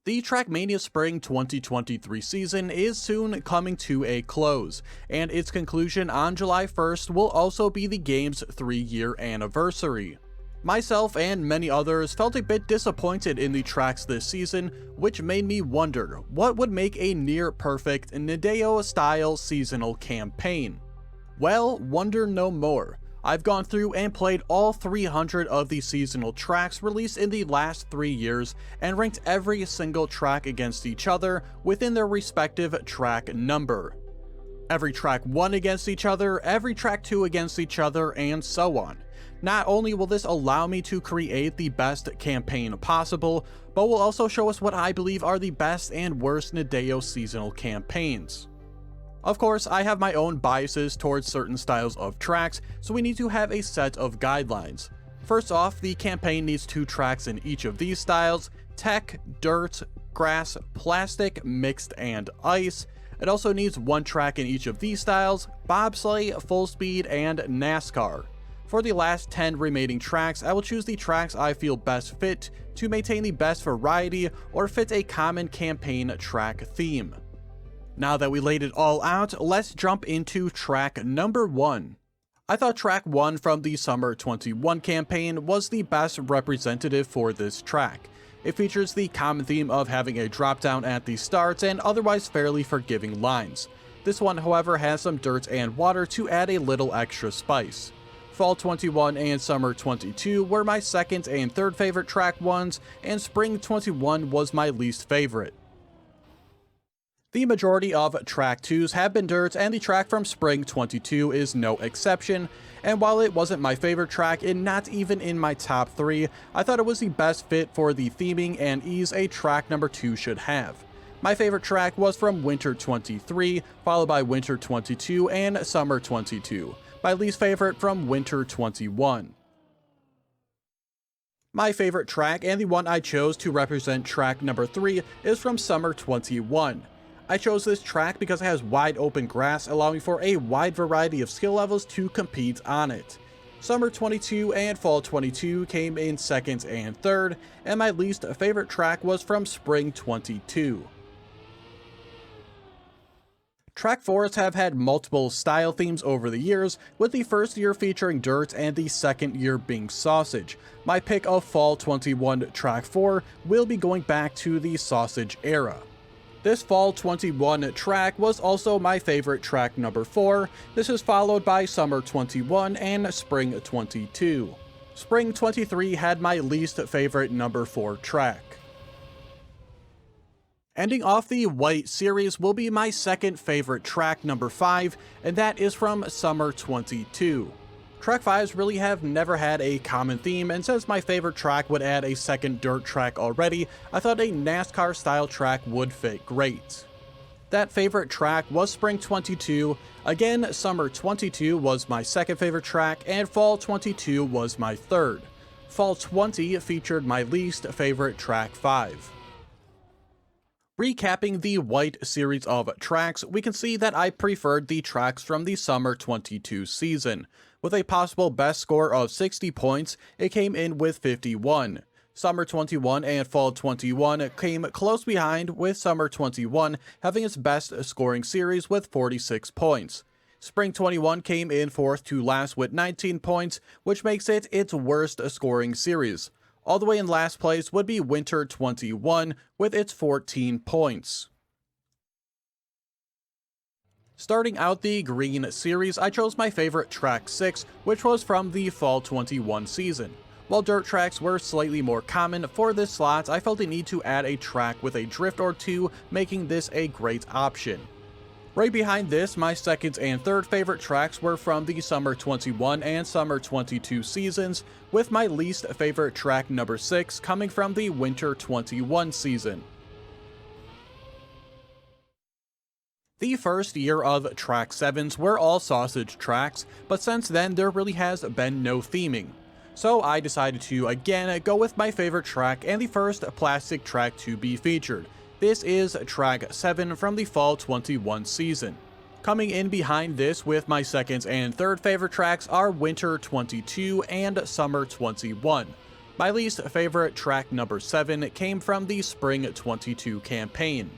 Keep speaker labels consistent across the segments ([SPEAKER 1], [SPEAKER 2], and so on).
[SPEAKER 1] The Trackmania Spring 2023 season is soon coming to a close, and its conclusion on July 1st will also be the game's 3-year anniversary. Myself and many others felt a bit disappointed in the tracks this season, which made me wonder what would make a near-perfect Nadeo-style seasonal campaign. Well, wonder no more. I've gone through and played all 300 of the seasonal tracks released in the last 3 years and ranked every single track against each other within their respective track number. Every track 1 against each other, every track 2 against each other, and so on. Not only will this allow me to create the best campaign possible, but will also show us what I believe are the best and worst Nadeo seasonal campaigns. Of course, I have my own biases towards certain styles of tracks, so we need to have a set of guidelines. First off, the campaign needs 2 tracks in each of these styles: tech, dirt, grass, plastic, mixed, and ice. It also needs 1 track in each of these styles: bobsleigh, full speed, and NASCAR. For the last 10 remaining tracks, I will choose the tracks I feel best fit to maintain the best variety or fit a common campaign track theme. Now that we laid it all out, let's jump into track number 1. I thought track 1 from the Summer 21 campaign was the best representative for this track. It features the common theme of having a drop down at the start and otherwise fairly forgiving lines. This one, however, has some dirt and water to add a little extra spice. Fall 21 and Summer 22 were my second and third favorite track ones, and Spring 21 was my least favorite. The majority of track 2s have been dirt, and the track from Spring 22 is no exception, and while it wasn't my favorite track and not even in my top 3, I thought it was the best fit for the theming and ease a track number 2 should have. My favorite track was from Winter 23, followed by Winter 22 and Summer 22. My least favorite from Winter 21. My favorite track, and the one I chose to represent track number 3, is from Summer 21. I chose this track because it has wide open grass, allowing for a wide variety of skill levels to compete on it. Summer 22 and Fall 22 came in second and third, and my least favorite track was from Spring 22. Track 4s have had multiple style themes over the years, with the first year featuring dirt and the second year being sausage. My pick of Fall 21 Track 4 will be going back to the sausage era. This Fall 21 track was also my favorite track number 4. This is followed by Summer 21 and Spring 22. Spring 23 had my least favorite number 4 track. Ending off the White series will be my second favorite track, number 5, and that is from Summer 22. Track 5s really have never had a common theme, and since my favorite track would add a second dirt track already, I thought a NASCAR style track would fit great. That favorite track was Spring 22, again Summer 22 was my second favorite track, and Fall 22 was my third. Fall 20 featured my least favorite track 5. Recapping the White series of tracks, we can see that I preferred the tracks from the Summer 22 season. With a possible best score of 60 points, it came in with 51. Summer 21 and Fall 21 came close behind, with Summer 21 having its best scoring series with 46 points. Spring 21 came in fourth to last with 19 points, which makes it its worst scoring series. All the way in last place would be Winter 21 with its 14 points. Starting out the Green series, I chose my favorite track 6, which was from the Fall 21 season. While dirt tracks were slightly more common for this slot, I felt a need to add a track with a drift or 2, making this a great option. Right behind this, my second and third favorite tracks were from the Summer 21 and Summer 22 seasons, with my least favorite track number 6 coming from the Winter 21 season. The first year of track 7s were all sausage tracks, but since then there really has been no theming. So I decided to again go with my favorite track and the first plastic track to be featured. This is track 7 from the Fall 21 season. Coming in behind this with my second and third favorite tracks are Winter 22 and Summer 21. My least favorite track number 7 came from the Spring 22 campaign.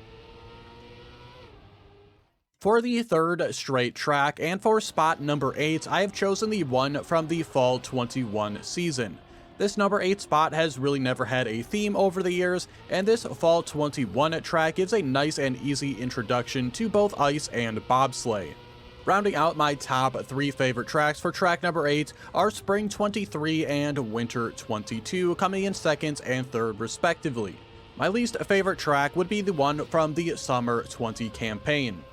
[SPEAKER 1] For the third straight track and for spot number 8, I have chosen the one from the Fall 21 season. This number 8 spot has really never had a theme over the years, and this Fall 21 track gives a nice and easy introduction to both ice and bobsleigh. Rounding out my top 3 favorite tracks for track number 8 are Spring 23 and Winter 22, coming in 2nd and 3rd respectively. My least favorite track would be the one from the Summer 20 campaign.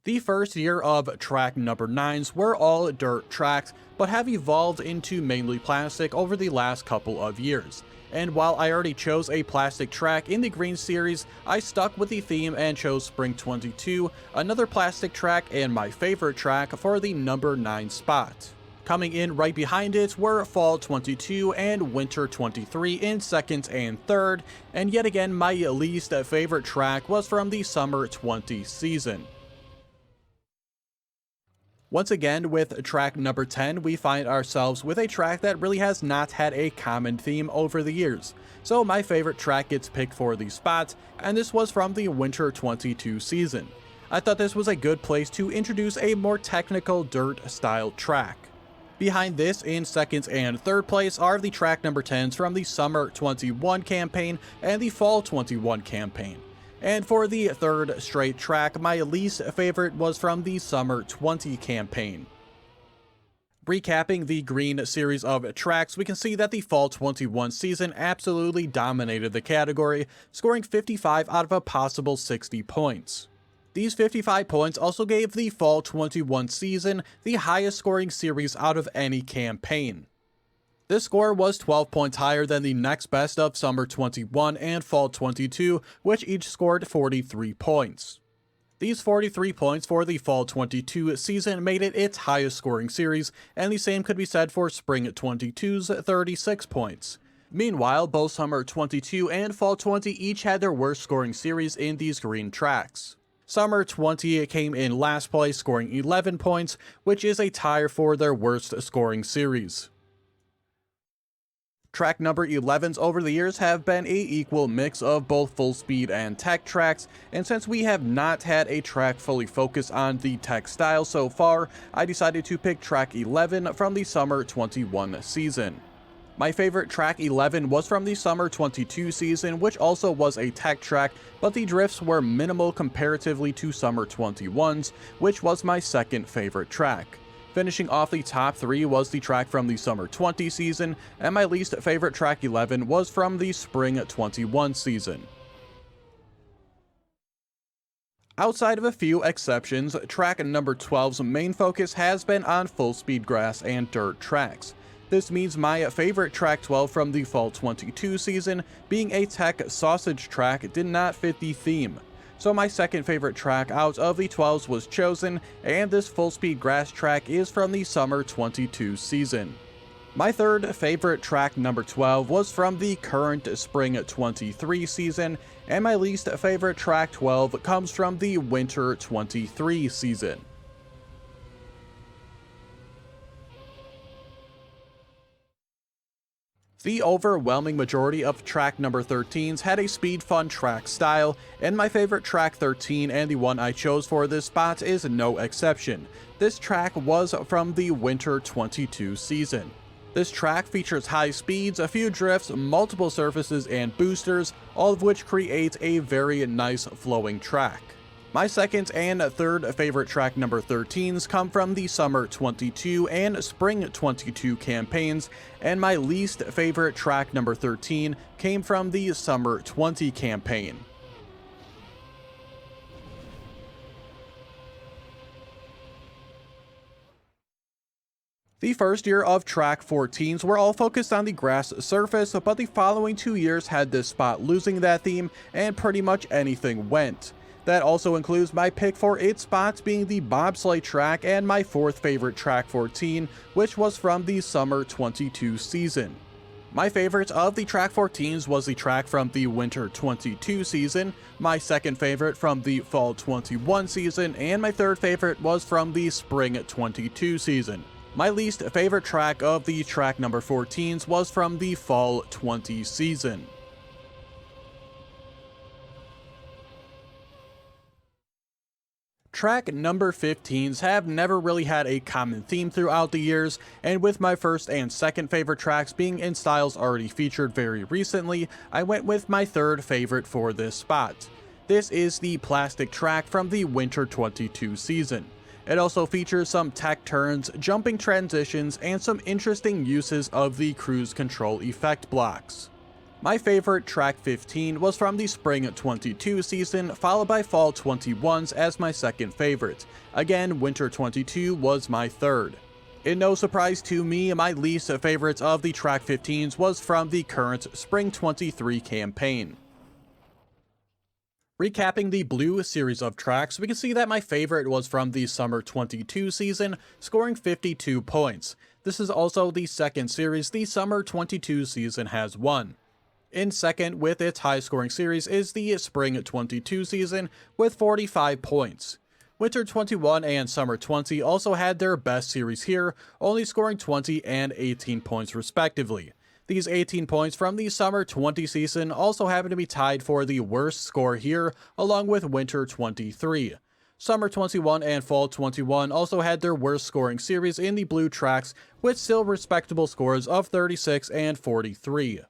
[SPEAKER 1] The first year of track number 9s were all dirt tracks, but have evolved into mainly plastic over the last couple of years. And while I already chose a plastic track in the green series, I stuck with the theme and chose Spring 22, another plastic track and my favorite track for the number 9 spot. Coming in right behind it were Fall 22 and Winter 23 in 2nd and 3rd, and yet again my least favorite track was from the Summer 20 season. Once again, with track number 10, we find ourselves with a track that really has not had a common theme over the years. So my favorite track gets picked for the spot, and this was from the Winter 22 season. I thought this was a good place to introduce a more technical dirt-style track. Behind this, in 2nd and 3rd place, are the track number 10s from the Summer 21 campaign and the Fall 21 campaign. And for the third straight track, my least favorite was from the Summer 20 campaign. Recapping the green series of tracks, we can see that the Fall 21 season absolutely dominated the category, scoring 55 out of a possible 60 points. These 55 points also gave the Fall 21 season the highest scoring series out of any campaign. This score was 12 points higher than the next best of Summer 21 and Fall 22, which each scored 43 points. These 43 points for the Fall 22 season made it its highest scoring series, and the same could be said for Spring 22's 36 points. Meanwhile, both Summer 22 and Fall 20 each had their worst scoring series in these green tracks. Summer 20 came in last place, scoring 11 points, which is a tie for their worst scoring series. Track number 11s over the years have been an equal mix of both full speed and tech tracks, and since we have not had a track fully focused on the tech style so far, I decided to pick track 11 from the Summer 21 season. My favorite track 11 was from the Summer 22 season, which also was a tech track, but the drifts were minimal comparatively to Summer 21's, which was my second favorite track. Finishing off the top 3 was the track from the Summer 20 season, and my least favorite track 11 was from the Spring 21 season. Outside of a few exceptions, track number 12's main focus has been on full speed grass and dirt tracks. This means my favorite track 12 from the Fall 22 season, being a tech sausage track, did not fit the theme. So my second favorite track out of the 12s was chosen, and this full speed grass track is from the Summer 22 season. My third favorite track number 12 was from the current Spring 23 season, and my least favorite track 12 comes from the Winter 23 season. The overwhelming majority of track number 13s had a speed fun track style, and my favorite track 13 and the one I chose for this spot is no exception. This track was from the Winter 22 season. This track features high speeds, a few drifts, multiple surfaces, and boosters, all of which create a very nice flowing track. My second and third favorite track number 13s come from the Summer 22 and Spring 22 campaigns, and my least favorite track number 13 came from the Summer 20 campaign. The first year of track 14s were all focused on the grass surface, but the following 2 years had this spot losing that theme, and pretty much anything went. That also includes my pick for its spots being the bobsleigh track and my fourth favorite track 14, which was from the Summer 22 season. My favorite of the track 14s was the track from the Winter 22 season, my second favorite from the Fall 21 season, and my third favorite was from the Spring 22 season. My least favorite track of the track number 14s was from the Fall 20 season. Track number 15s have never really had a common theme throughout the years, and with my first and second favorite tracks being in styles already featured very recently, I went with my third favorite for this spot. This is the Plastic track from the Winter 22 season. It also features some tech turns, jumping transitions, and some interesting uses of the cruise control effect blocks. My favorite track 15 was from the Spring 22 season, followed by Fall 21s as my second favorite. Again, Winter 22 was my third. In no surprise to me, my least favorite of the track 15s was from the current Spring 23 campaign. Recapping the blue series of tracks, we can see that my favorite was from the Summer 22 season, scoring 52 points. This is also the second series the Summer 22 season has won. In second, with its high-scoring series, is the Spring 22 season with 45 points. Winter 21 and Summer 20 also had their best series here, only scoring 20 and 18 points respectively. These 18 points from the Summer 20 season also happen to be tied for the worst score here, along with Winter 23. Summer 21 and Fall 21 also had their worst scoring series in the blue tracks, with still respectable scores of 36 and 43.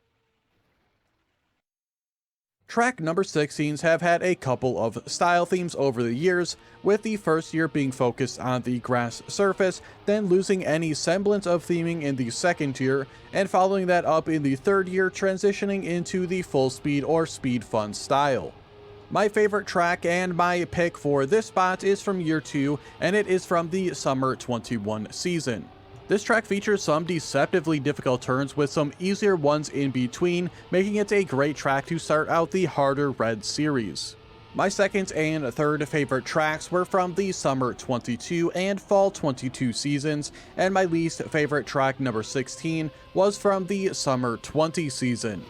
[SPEAKER 1] Track number 16s have had a couple of style themes over the years, with the first year being focused on the grass surface, then losing any semblance of theming in the second year, and following that up in the third year transitioning into the full speed or speed fun style. My favorite track and my pick for this spot is from year 2, and it is from the Summer 21 season. This track features some deceptively difficult turns with some easier ones in between, making it a great track to start out the harder red series. My second and third favorite tracks were from the Summer 22 and Fall 22 seasons, and my least favorite track number 16 was from the Summer 20 season.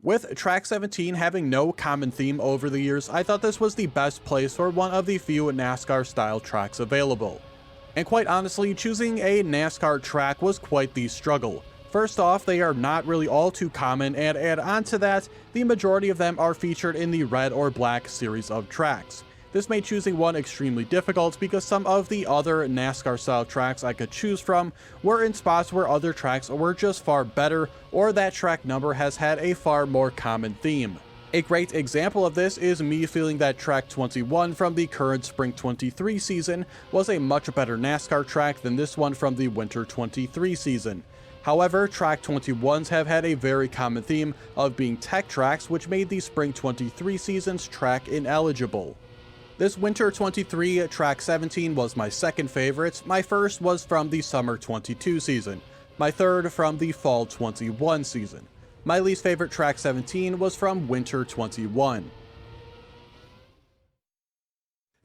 [SPEAKER 1] With track 17 having no common theme over the years, I thought this was the best place for one of the few NASCAR-style tracks available. And quite honestly, choosing a NASCAR track was quite the struggle. First off, they are not really all too common, and add on to that, the majority of them are featured in the red or black series of tracks. This made choosing one extremely difficult because some of the other NASCAR-style tracks I could choose from were in spots where other tracks were just far better, or that track number has had a far more common theme. A great example of this is me feeling that track 21 from the current Spring 23 season was a much better NASCAR track than this one from the Winter 23 season. However, track 21s have had a very common theme of being tech tracks, which made the Spring 23 season's track ineligible. This Winter 23 track 17 was my second favorite. My first was from the Summer 22 season. My third from the Fall 21 season. My least favorite track 17 was from Winter 21.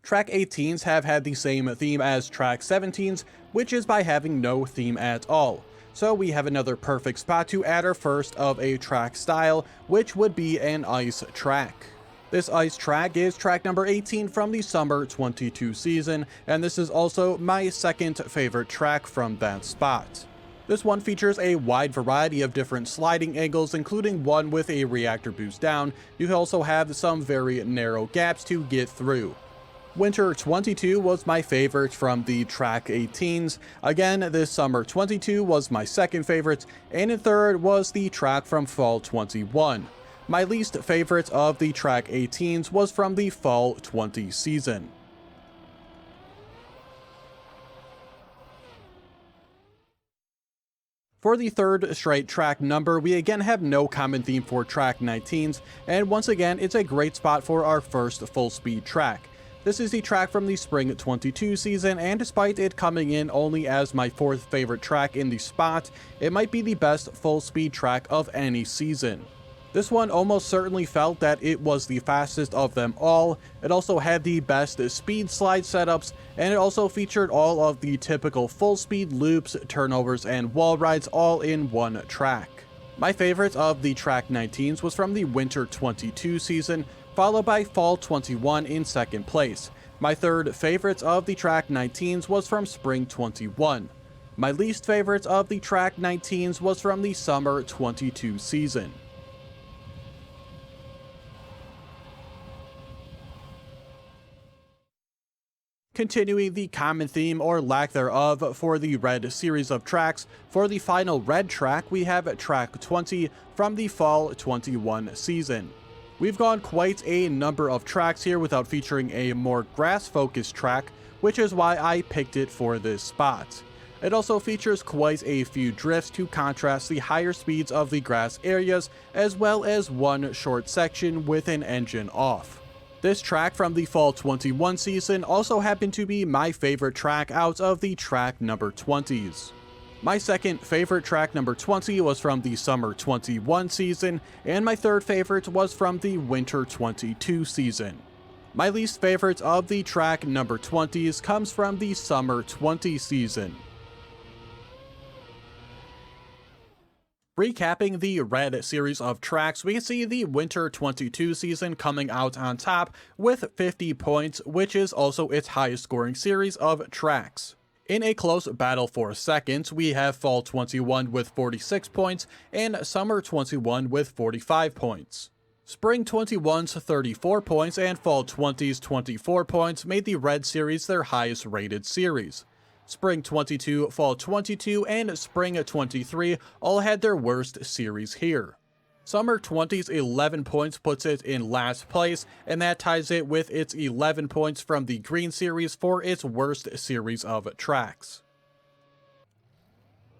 [SPEAKER 1] Track 18s have had the same theme as track 17s, which is by having no theme at all. So we have another perfect spot to add our first of a track style, which would be an ice track. This ice track is track number 18 from the Summer 22 season, and this is also my second favorite track from that spot. This one features a wide variety of different sliding angles, including one with a reactor boost down. You also have some very narrow gaps to get through. Winter 22 was my favorite from the track 18s. Again, this Summer 22 was my second favorite, and in third was the track from Fall 21. My least favorite of the track 18s was from the Fall 20 season. For the third straight track number, we again have no common theme for track 19s, and once again, it's a great spot for our first full speed track. This is the track from the Spring 22 season, and despite it coming in only as my fourth favorite track in the spot, it might be the best full speed track of any season. This one almost certainly felt that it was the fastest of them all. It also had the best speed slide setups, and it also featured all of the typical full speed loops, turnovers, and wall rides all in one track. My favorite of the track 19s was from the Winter 22 season, followed by Fall 21 in second place. My third favorites of the Track 19s was from Spring 21. My least favorites of the Track 19s was from the Summer 22 season. Continuing the common theme or lack thereof for the red series of tracks, for the final red track we have Track 20 from the Fall 21 season. We've gone quite a number of tracks here without featuring a more grass-focused track, which is why I picked it for this spot. It also features quite a few drifts to contrast the higher speeds of the grass areas, as well as one short section with an engine off. This track from the Fall 21 season also happened to be my favorite track out of the track number 20s. My second favorite track number 20 was from the Summer 21 season, and my third favorite was from the Winter 22 season. My least favorite of the track number 20s comes from the Summer 20 season. Recapping the red series of tracks, we can see the Winter 22 season coming out on top with 50 points, which is also its highest scoring series of tracks. In a close battle for second, we have Fall 21 with 46 points and Summer 21 with 45 points. Spring 21's 34 points and Fall 20's 24 points made the red series their highest rated series. Spring 22, Fall 22, and Spring 23 all had their worst series here. Summer 20's 11 points puts it in last place, and that ties it with its 11 points from the Green series for its worst series of tracks.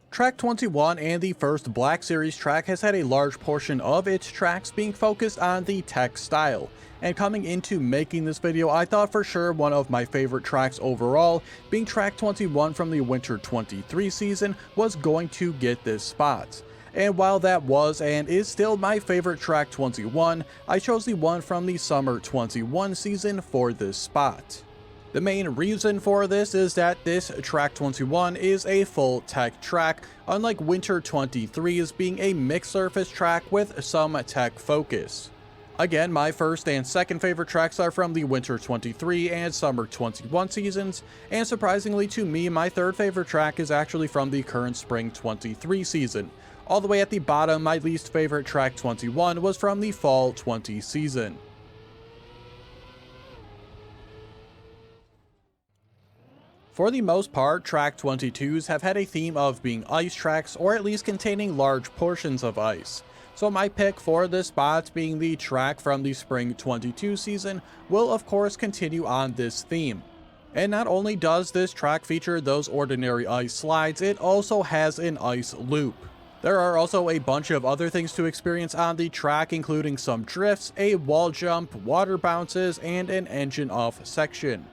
[SPEAKER 1] Track 21 and the first Black Series track has had a large portion of its tracks being focused on the tech style, and coming into making this video I thought for sure one of my favorite tracks overall, being Track 21 from the Winter 23 season, was going to get this spot. And while that was and is still my favorite Track 21, I chose the one from the Summer 21 season for this spot. The main reason for this is that this Track 21 is a full tech track, unlike Winter 23's being a mixed surface track with some tech focus. Again, my first and second favorite tracks are from the Winter 23 and Summer 21 seasons, and surprisingly to me, my third favorite track is actually from the current Spring 23 season. All the way at the bottom, my least favorite Track 21 was from the Fall 20 season. For the most part, Track 22s have had a theme of being ice tracks, or at least containing large portions of ice. So my pick for this spot, being the track from the Spring 22 season, will of course continue on this theme. And not only does this track feature those ordinary ice slides, it also has an ice loop. There are also a bunch of other things to experience on the track, including some drifts, a wall jump, water bounces, and an engine off section.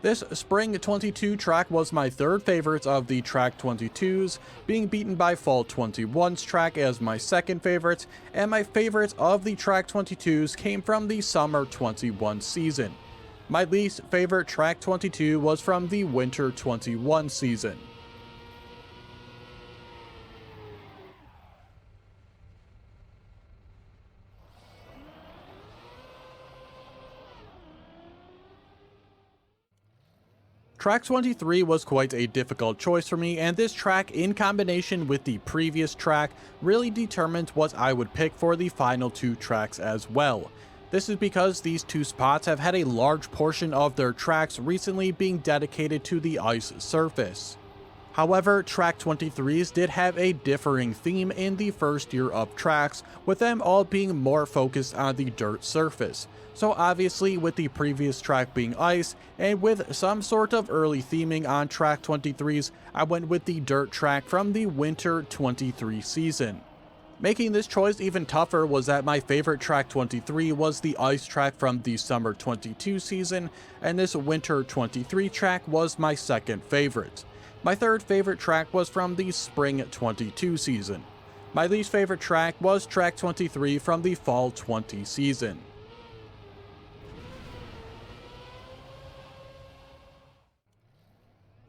[SPEAKER 1] This Spring 22 track was my third favorite of the Track 22s, being beaten by Fall 21's track as my second favorite, and my favorite of the Track 22s came from the Summer 21 season. My least favorite Track 22 was from the Winter 21 season. Track 23 was quite a difficult choice for me, and this track in combination with the previous track really determined what I would pick for the final two tracks as well. This is because these two spots have had a large portion of their tracks recently being dedicated to the ice surface. However, Track 23's did have a differing theme in the first year of tracks, with them all being more focused on the dirt surface. So obviously with the previous track being ice, and with some sort of early theming on Track 23's, I went with the dirt track from the Winter 23 season. Making this choice even tougher was that my favorite Track 23 was the ice track from the Summer 22 season, and this Winter 23 track was my second favorite. My third favorite track was from the Spring 22 season. My least favorite track was Track 23 from the Fall 20 season.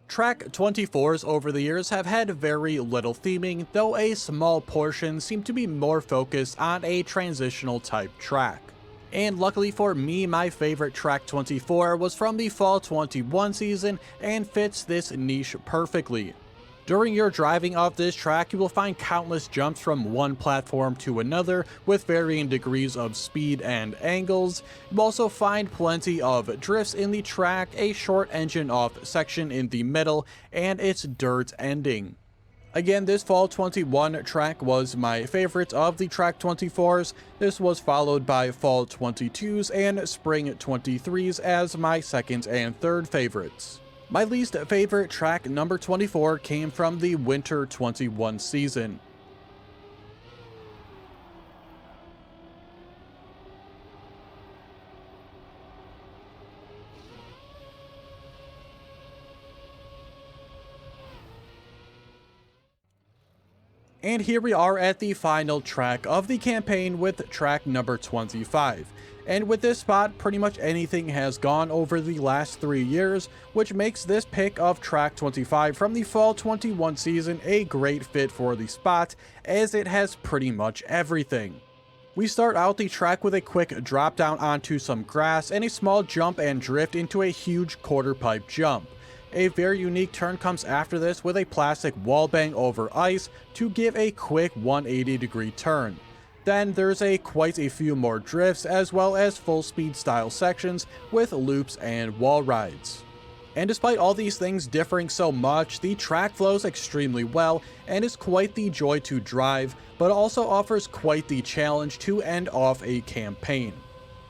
[SPEAKER 1] Track 24s over the years have had very little theming, though a small portion seem to be more focused on a transitional type track. And luckily for me, my favorite track 24 was from the Fall 21 season and fits this niche perfectly. During your driving of this track, you will find countless jumps from one platform to another with varying degrees of speed and angles. You also find plenty of drifts in the track, a short engine off section in the middle, and its dirt ending. Again, this Fall 21 track was my favorite of the Track 24s. This was followed by Fall 22s and Spring 23s as my second and third favorites. My least favorite track, number 24, came from the Winter 21 season. And here we are at the final track of the campaign with track number 25. And with this spot, pretty much anything has gone over the last 3 years, which makes this pick of track 25 from the Fall 21 season a great fit for the spot, as it has pretty much everything. We start out the track with a quick drop down onto some grass and a small jump and drift into a huge quarter pipe jump. A very unique turn comes after this with a plastic wall bang over ice to give a quick 180-degree turn. Then there's quite a few more drifts as well as full speed style sections with loops and wall rides. And despite all these things differing so much, the track flows extremely well and is quite the joy to drive, but also offers quite the challenge to end off a campaign.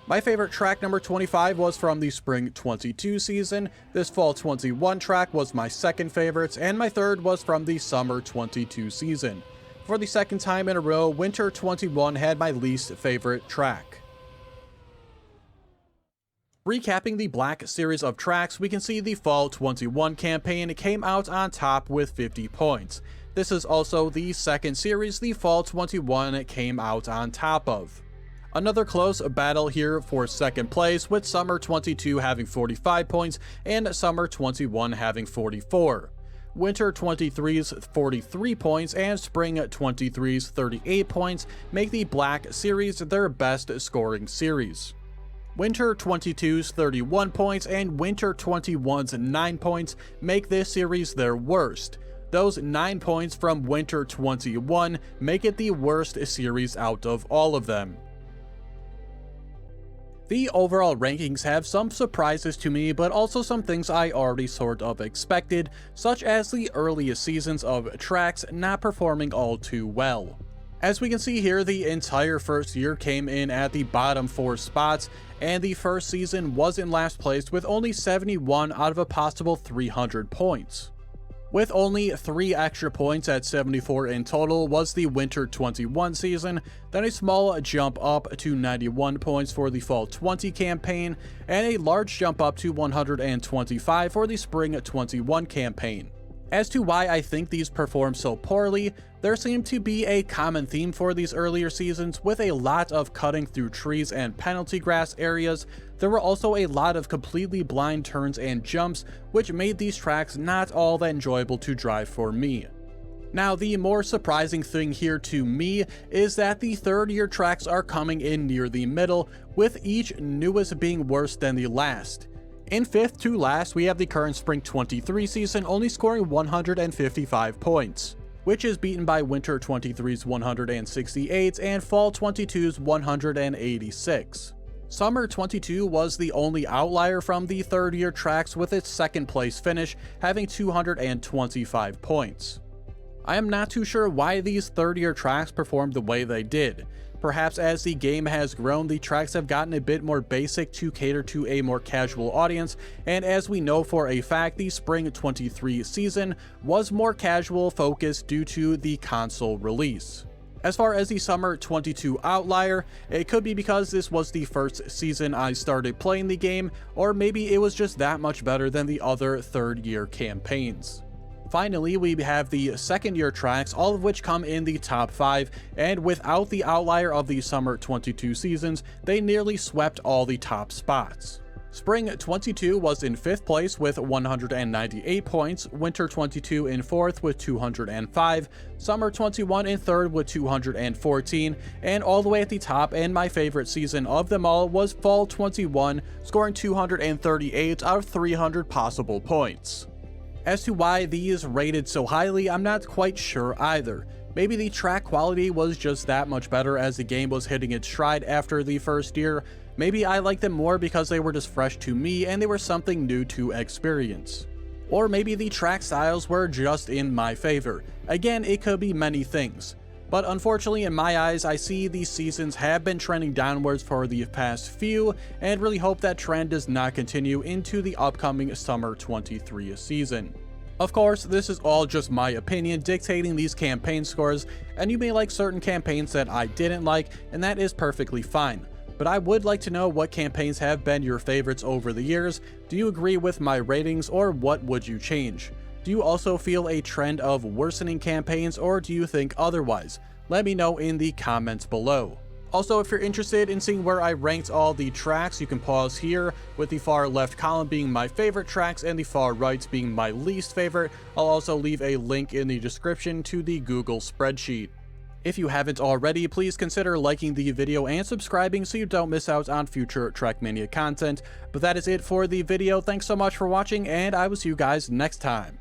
[SPEAKER 1] My favorite track, number 25, was from the Spring 22 season. This Fall 21 track was my second favorite, and my third was from the Summer 22 season. For the second time in a row, Winter 21 had my least favorite track. Recapping the Black series of tracks, we can see the Fall 21 campaign came out on top with 50 points. This is also the second series the Fall 21 came out on top of. Another close battle here for second place, with Summer 22 having 45 points and Summer 21 having 44. Winter 23's 43 points and Spring 23's 38 points make the Black series their best scoring series. Winter 22's 31 points and Winter 21's 9 points make this series their worst. Those 9 points from Winter 21 make it the worst series out of all of them. The overall rankings have some surprises to me, but also some things I already sort of expected, such as the earliest seasons of tracks not performing all too well. As we can see here, the entire first year came in at the bottom 4 spots, and the first season was in last place with only 71 out of a possible 300 points. With only 3 extra points at 74 in total was the Winter 21 season, then a small jump up to 91 points for the Fall 20 campaign, and a large jump up to 125 for the Spring 21 campaign. As to why I think these performed so poorly, there seemed to be a common theme for these earlier seasons, with a lot of cutting through trees and penalty grass areas. There were also a lot of completely blind turns and jumps, which made these tracks not all that enjoyable to drive for me. Now, the more surprising thing here to me is that the third year tracks are coming in near the middle, with each newest being worse than the last. In 5th to last, we have the current Spring 23 season only scoring 155 points, which is beaten by Winter 23's 168 and Fall 22's 186. Summer 22 was the only outlier from the third year tracks, with its second place finish having 225 points. I am not too sure why these third year tracks performed the way they did. Perhaps as the game has grown, the tracks have gotten a bit more basic to cater to a more casual audience, and as we know for a fact, the Spring 23 season was more casual focused due to the console release. As far as the Summer 22 outlier, it could be because this was the first season I started playing the game, or maybe it was just that much better than the other third year campaigns. Finally, we have the second year tracks, all of which come in the top 5, and without the outlier of the Summer 22 seasons, they nearly swept all the top spots. Spring 22 was in 5th place with 198 points, Winter 22 in 4th with 205, Summer 21 in 3rd with 214, and all the way at the top, and my favorite season of them all, was Fall 21, scoring 238 out of 300 possible points. As to why these rated so highly, I'm not quite sure either. Maybe the track quality was just that much better as the game was hitting its stride after the first year. Maybe I liked them more because they were just fresh to me and they were something new to experience. Or maybe the track styles were just in my favor. Again, it could be many things. But unfortunately, in my eyes, I see these seasons have been trending downwards for the past few, and really hope that trend does not continue into the upcoming Summer 23 season. Of course, this is all just my opinion dictating these campaign scores, and you may like certain campaigns that I didn't like, and that is perfectly fine. But I would like to know what campaigns have been your favorites over the years. Do you agree with my ratings, or what would you change? Do you also feel a trend of worsening campaigns, or do you think otherwise? Let me know in the comments below. Also, if you're interested in seeing where I ranked all the tracks, you can pause here, with the far left column being my favorite tracks and the far right being my least favorite. I'll also leave a link in the description to the Google spreadsheet. If you haven't already, please consider liking the video and subscribing so you don't miss out on future Trackmania content. But that is it for the video. Thanks so much for watching, and I will see you guys next time.